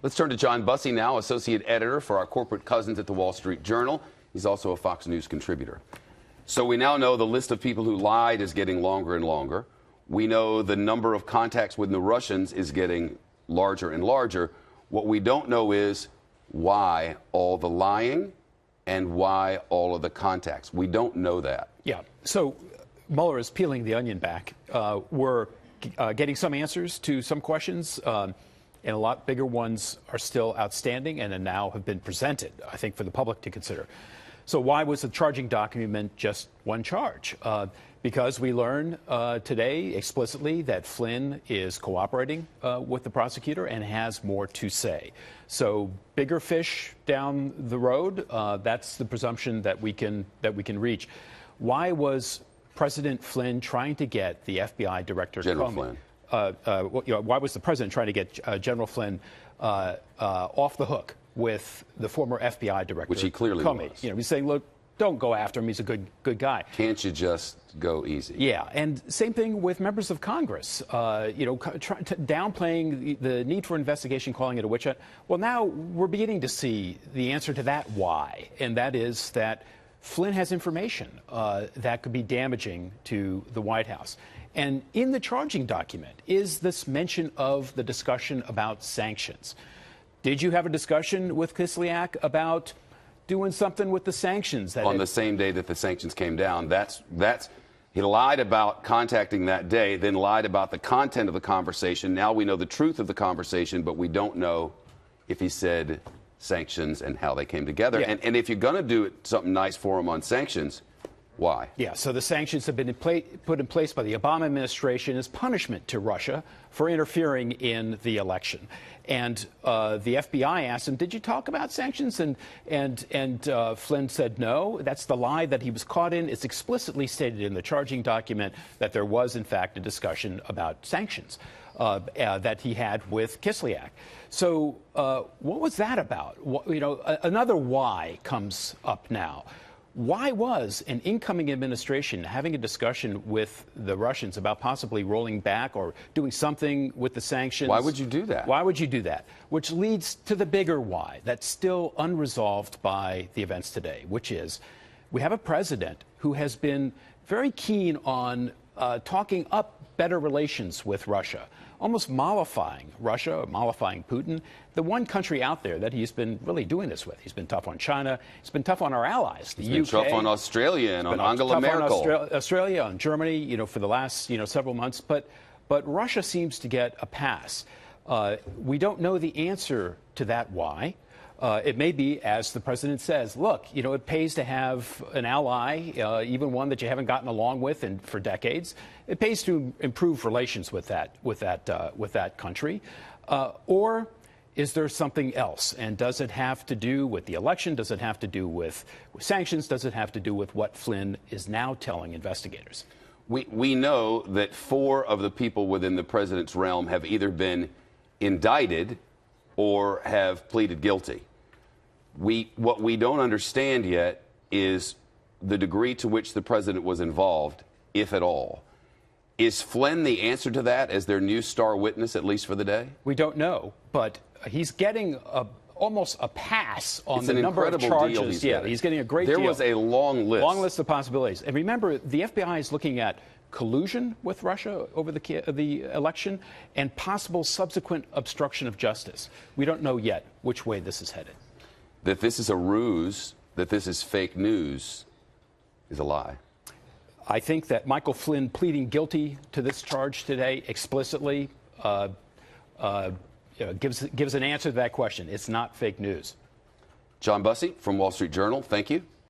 Let's turn to John Bussey now, associate editor for our corporate cousins at the Wall Street Journal. He's also a Fox News contributor. So we now know the list of people who lied is getting longer and longer. We know the number of contacts with the Russians is getting larger and larger. What we don't know is why all the lying and why all of the contacts. We don't know that. Yeah. So Mueller is peeling the onion back. We're getting some answers to some questions, and a lot bigger ones are still outstanding and now have been presented, I think, for the public to consider. So why was the charging document just one charge? Because we learn today explicitly that Flynn is cooperating with the prosecutor and has more to say. So bigger fish down the road. That's the presumption that we can reach. Why was President Flynn trying to get the FBI director General Flynn? Why was the president trying to get General Flynn off the hook with the former FBI director, which he clearly Comey? was. He's saying, look, don't go after him. He's a good guy. Can't you just go easy? Yeah, and same thing with members of Congress. Downplaying the need for investigation, calling it a witch hunt. Well, now we're beginning to see the answer to that why, and that is that Flynn has information that could be damaging to the White House. And in the charging document is this mention of the discussion about sanctions. Did you have a discussion with Kislyak about doing something with the sanctions? On the same day that the sanctions came down, he lied about contacting that day, then lied about the content of the conversation. Now we know the truth of the conversation, but we don't know if he said sanctions and how they came together. Yeah. And if you're going to do something nice for him on sanctions, why? Yeah, so the sanctions have been put in place by the Obama administration as punishment to Russia for interfering in the election. And the FBI asked him, did you talk about sanctions? And Flynn said no. That's the lie that he was caught in. It's explicitly stated in the charging document that there was, in fact, a discussion about sanctions that he had with Kislyak. So what was that about? Another why comes up now. Why was an incoming administration having a discussion with the Russians about possibly rolling back or doing something with the sanctions? Why would you do that? Why would you do that? Which leads to the bigger why that's still unresolved by the events today, which is we have a president who has been very keen on talking up better relations with Russia, almost mollifying Russia, or mollifying Putin, the one country out there that he's been really doing this with. He's been tough on China. He's been tough on our allies, the UK. He's been tough on Australia and on Angela Merkel. On Australia, on Germany, for the last, several months. But Russia seems to get a pass. We don't know the answer to that why. It may be, as the president says, look, it pays to have an ally, even one that you haven't gotten along with for decades. It pays to improve relations with that country. Or is there something else? And does it have to do with the election? Does it have to do with sanctions? Does it have to do with what Flynn is now telling investigators? We know that 4 of the people within the president's realm have either been indicted or have pleaded guilty. What we don't understand yet is the degree to which the president was involved, if at all. Is Flynn the answer to that as their new star witness, at least for the day? We don't know, but he's getting almost a pass on it's the number of charges. He's getting a great deal. There was a long list. Long list of possibilities. And remember, the FBI is looking at collusion with Russia over the election and possible subsequent obstruction of justice. We don't know yet which way this is headed. That this is a ruse, that this is fake news, is a lie. I think that Michael Flynn pleading guilty to this charge today explicitly gives an answer to that question. It's not fake news. John Bussey from Wall Street Journal, thank you.